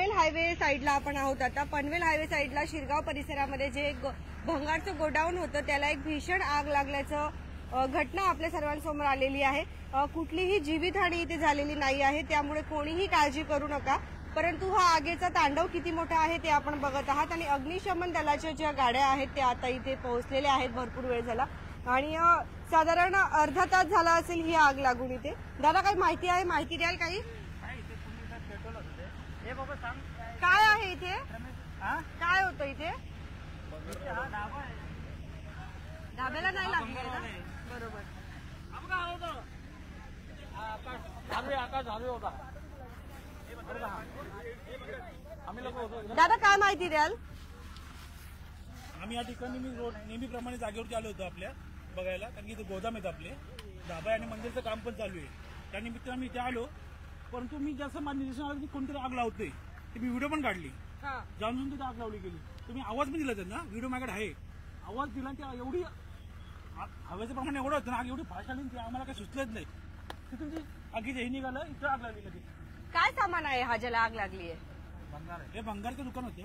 Panvel highway साईडला आपण आहोत आता. पनवेल हायवे साईडला शिरगाव परिसरामध्ये जे भंगारचं गोडाऊन होतं त्याला एक भीषण आग लागल्याचं घटना आपल्या सर्वांसमोर आलेली आहे. कुठलीही जीवितहानी इथे झालेली नाही आहे, त्यामुळे कोणीही काळजी करू नका. परंतु हा आगीचा तांडव किती मोठा आहे ते आपण बघत आहात आणि अग्निशमन दलाच्या ज्या गाड्या आहेत त्या आता इथे पोहोचलेल्या आहेत. भरपूर वेळ झाला आणि साधारण अर्धा तास झाला असेल ही आग लागून इथे. दादा काही माहिती आहे, माहिती द्याल काही? काय आहे इथे, काय होतं इथे? ढाब्याला नाही लागली ना? बरोबर. दादा काय माहिती द्याल? आम्ही या ठिकाणी नेहमीप्रमाणे जागेवरती आलो होतो आपल्या बघायला, कारण की इथे गोदाम आहेत आपले, ढाबा आणि मंदिरचं काम पण चालू आहे. त्यानिमित्त आम्ही इथे आलो. परंतु मी जसं माझ्या निदर्शन आलं की कोणतरी आग लावते, ती मी व्हिडिओ पण काढली. जाणून तिथे आग लावली गेली. तुम्ही आवाज पण दिला त्यांना, व्हिडिओ माझ्याकडे आहे. आवाज दिला की एवढी हवेचं प्रमाण एवढं होतं ना, आग एवढी फास्ट आली, आम्हाला काही सुचलंच नाही. तिथून ती आगीचं हे निघालं, इथं आग लागली लगेच. काय सामान आहे हा ज्याला आग लागली आहे? हे भंगारचं दुकान होतं.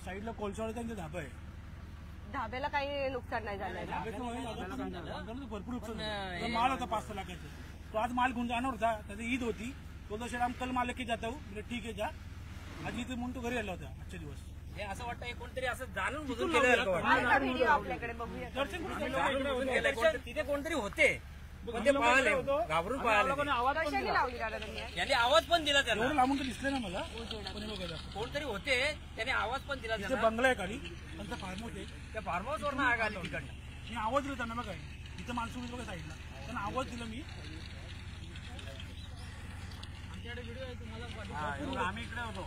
साईडला कोळशावाला त्यांचा ढाबा आहे. ढाब्याला काही नुकसान नाही झालं? भरपूर नुकसान झालं. माल होता 5-6 लाखाचा. तो आज माल घेऊन जाणार होता, त्याची ईद होती. तो दशेरा हम कल माल की जाता हूँ, ठीक आहे जा. आज इथे म्हणून तो घरी आला होता आजच्या दिवस. हे असं वाटतं कोणतरी असं जाणून आपल्याकडे बघूया. तिथे कोणतरी होते, पण ते पळाले, घाबरून पळाले. यांनी आवाज पण दिला त्याला. लांबून तर दिसले ना मला. कोणतरी होते, त्याने आवाज पण दिला. तिथे बंगला आहे खाली, त्यांचा फार्म हाऊस आहे. त्या फार्म हाऊस वरून आग आली तिकडनं. मी आवाज दिला त्यांना बघा, इथं माणसं बघा साईडला, त्यांना आवाज दिला मी. आम्ही इकडे होतो.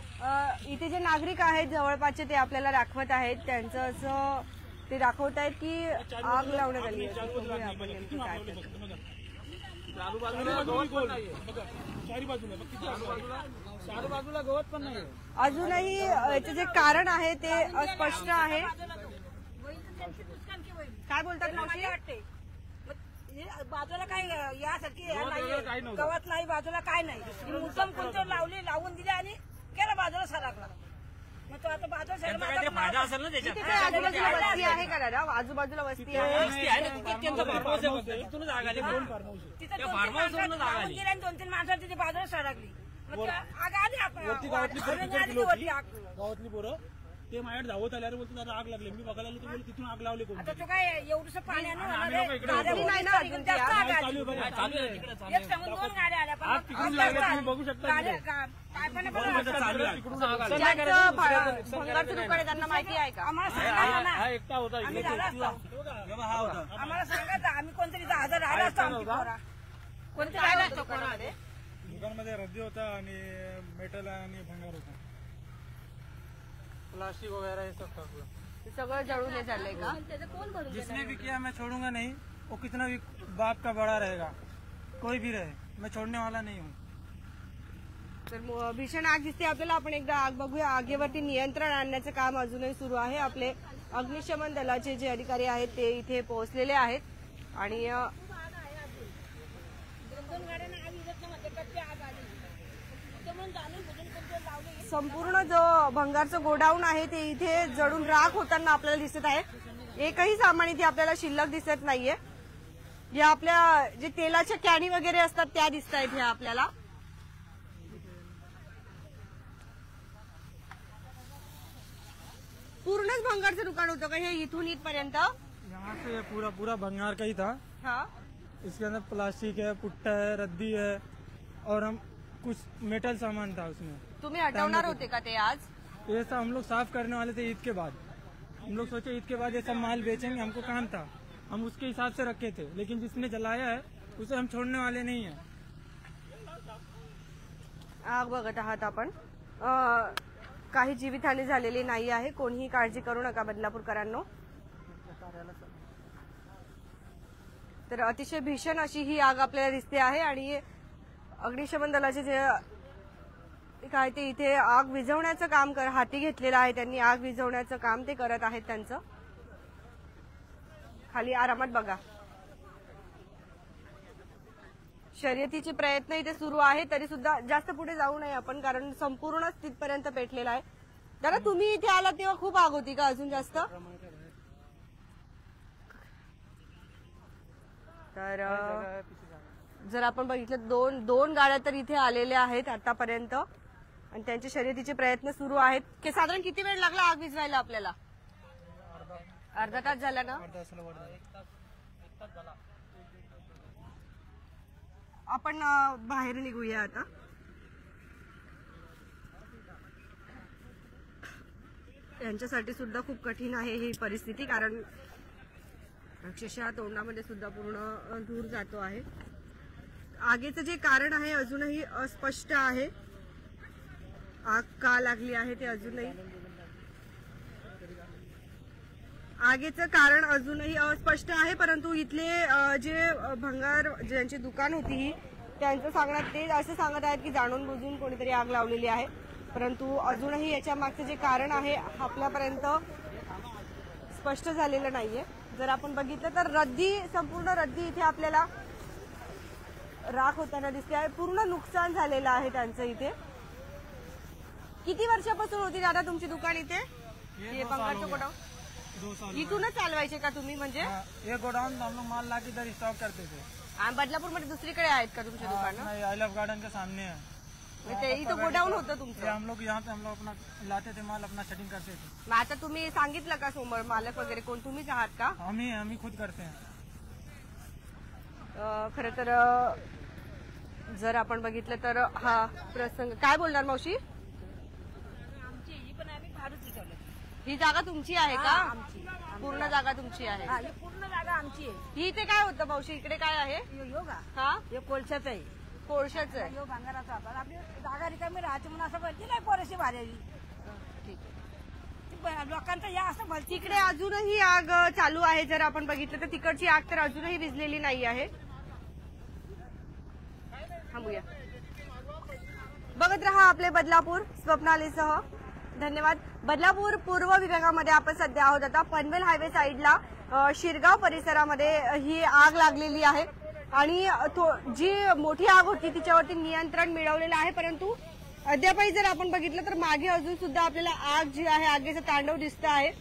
इथे जे नागरिक आहेत जवळपासचे ते आपल्याला दाखवत आहेत. त्यांचं असं ते दाखवत आहेत की आग लावण्यात आली आहे. बाजूला गवत पण नाही. अजूनही याचे जे कारण आहे ते अस्पष्ट आहे. काय बोलतात मावशी? बाजूला काही यासाठी गवत नाही, बाजूला काय नाही. मुद्दाम कोणतं लावून दिले आणि केलं बाजूला सरकला. मग तो आता बाजूला फायदा असेल ना त्याच्यात. आजूबाजूला वस्ती आहे का दादा? आजूबाजूला वस्ती आहे. तिथूनच आग आली. तिथे 2-3 माणसं तिथे बाजूला सरकली. आग आली गावातली पोरं ते माझ्याकडे धावत आल्यावर बोलतो दादा आग लागली. मी बघायला आलो, तुम्ही तिथून आग लावली. आता तो काय एवढंसं पाण्यानं नाही ना अजून ती आग. एक समोर 2 गाड्या आल्या, पण तिकडून लागल्या, तुम्ही बघू शकता. काय पण भंगारचं दुकान आहे, त्यांना माहिती आहे का? आम्हाला सांगा ना, हा एकटा होता आम्ही इकडे. झाला असतो. आम्हाला सांगायचं, आम्ही कोणतरी 10,000 राहिला असतो. आमची पोरा कोणतरी राहिला असतो पोरामध्ये. दुकानमध्ये रद्दी होता आणि मेटल आणि भंगार होता, प्लास्टिक वगैरह ये सब था. सगळं जळून हे झालंय का? जिसने भी किया मैं छोड़ूंगा नहीं. वो कितना भी बाप का बड़ा रहेगा, कोई भी रहे, मैं छोड़ने वाला नहीं हूँ. तर भीषण आग दिसते आपल्याला. आपण एकदा आग बघूया. आगीवरती नियंत्रण आणण्याचं काम अजूनही सुरू आहे. आपले अग्निशमन दलाचे जे अधिकारी आहेत ते इथे पोहोचलेले आहेत आणि संपूर्ण जो भंगारचं गोडाऊन आहे ते इथे जळून राख होताना आपल्याला दिसत आहे. एकही सामान इथे आपल्याला शिल्लक दिसत नाहीये. जे आपल्या जे तेलाच्या कॅनी वगैरे असतात त्या दिसत आहेत हे आपल्याला. पूर्णच भंगारचं दुकान होतं का हे इथून इथपर्यंत? यहाँ से पूरा भंगार का ही था. हाँ. इसके अंदर प्लास्टिक है, पुट्टा है, रद्दी है और हम कुछ मेटल सामान था उसमें. तुम्ही हटवणार होते का ते आज? ये सब हम लोग साफ करने वाले थे ईद के बाद. हम लोग सोचे ईद के बाद ये सब माल बेचेंगे, हमको काम था, हम उसके हिसाब से रखे थे. लेकिन जिसने जलाया है उसे हम छोड़ने वाले नहीं है. आग बघत आहात आपण. काही जीवितहानी झालेली नाही आहे. कोणीही काळजी करू नका बदलापूरकरांनो. तर अतिशय भीषण अशी ही आग आपल्याला दिसते आहे आणि अग्निशमन दलाचे जे काय ते इथे आग विझवण्याचं काम हाती घेतलेलं आहे. त्यांनी आग विझवण्याचं काम ते करत आहेत त्यांचं. खाली आरामात बघा. शर्यतीचे प्रयत्न इथे सुरू आहे, तरी सुद्धा जास्त पुढे जाऊ नये आपण, कारण संपूर्ण तिथपर्यंत पेटलेला आहे. दादा तुम्ही इथे आलात तेव्हा खूप आग होती का अजून जास्त? तर जर आपण बघितलं दोन गाड्या तर इथे आलेल्या आहेत आतापर्यंत आणि त्यांचे शर्यतीचे प्रयत्न सुरू आहेत. की साधारण किती वेळ लागला आग विझवायला आपल्याला? अर्धा तास झाला ना? आपण बाहेर निघूया आता. यांच्यासाठी सुद्धा खूप कठीण आहे ही परिस्थिती, कारण अक्षरशः तोंडामध्ये सुद्धा पूर्ण धूर जातो आहे. आगीचं जे कारण आहे अजूनही अस्पष्ट आहे. आग का लागली आहे ते अजूनही, आगीचं कारण अजूनही अस्पष्ट आहे. परंतु इथले जे भंगार ज्यांची दुकान होती ही, त्यांचं सांगण्यात ते असं सांगत आहेत की जाणून बुजून कोणीतरी आग लावलेली आहे. परंतु अजूनही याच्या मागचं जे कारण आहे आपल्यापर्यंत स्पष्ट झालेलं नाहीये. जर आपण बघितलं तर संपूर्ण रद्दी इथे आपल्याला राख होताना दिसते आहे. पूर्ण नुकसान झालेलं आहे त्यांचं इथे. किती वर्षापासून होती दादा तुमची दुकान इथे? हे बंगालचं गोडाऊन 2 साल इथूनच चालवायचे का तुम्ही? म्हणजे ये गोडाउन हम लोग माल ला के इधर स्टॉक करते थे. बदलापूरमध्ये दुसरीकडे आहेत का तुमचे दुकान? नहीं, आई लव गार्डन के सामने है. ते इथं गोडाऊन होतं ये तुमचं? हम लोग यहाँ पे हम लोग अपना लाते थे माल, अपना सेटिंग करते थे. मग आता तुम्ही सांगितलं का समोर मालक वगैरे कोण? तुम्हीच आहात का? हम ही खुद करते हैं. खरं तर जर आपण बघितलं तर हा प्रसंग. काय बोलणार मावशी? आमची ही पण आम्ही फारच विचारलं. ही जागा तुमची आहे का? आमची पूर्ण जागा तुमची आहे? हा, ही पूर्ण जागा आमची आहे. ही इथे काय होतं मावशी? इकडे काय आहे? यो का हा हे कोळशाचं आहे. कोळशाचं आहे. यो भांगाराचा होता. आपली जागा रिकामी राहायची म्हणून असं भरती नाही पोरेशी भारेली. ठीक आहे. लोकांचं या असं भरती. तिकडे अजूनही आग चालू आहे. जर आपण बघितलं तर तिकडची आग तर अजूनही विझलेली नाही आहे. थांबूया. बघत रहा आपले बदलापूर स्वप्नालीसह. धन्यवाद. बदलापूर पूर्व विभागामध्ये आपण सध्या आहोत. आता पनवेल हायवे साईडला शिरगाव परिसरामध्ये ही आग लागलेली आहे आणि जी मोठी आग होती तिच्यावरती नियंत्रण मिळवलेलं आहे. परंतु अद्यापही जर आपण बघितलं तर मागे अजून सुद्धा आपल्याला आग जी आहे आगीचं तांडव दिसत आहे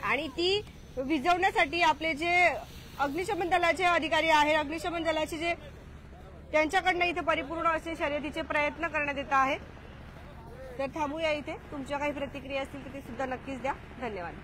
आणि ती विझवण्यासाठी आपले जे अग्निशमन दलाचे अधिकारी आहेत, अग्निशमन दलाचे जे त्यांच्याकडनं इथे परिपूर्ण असे शर्यतीचे प्रयत्न करण्यात येत आहे. तर थांबूया इथे. तुमच्या काही प्रतिक्रिया असतील तर ते सुद्धा नक्कीच द्या. धन्यवाद.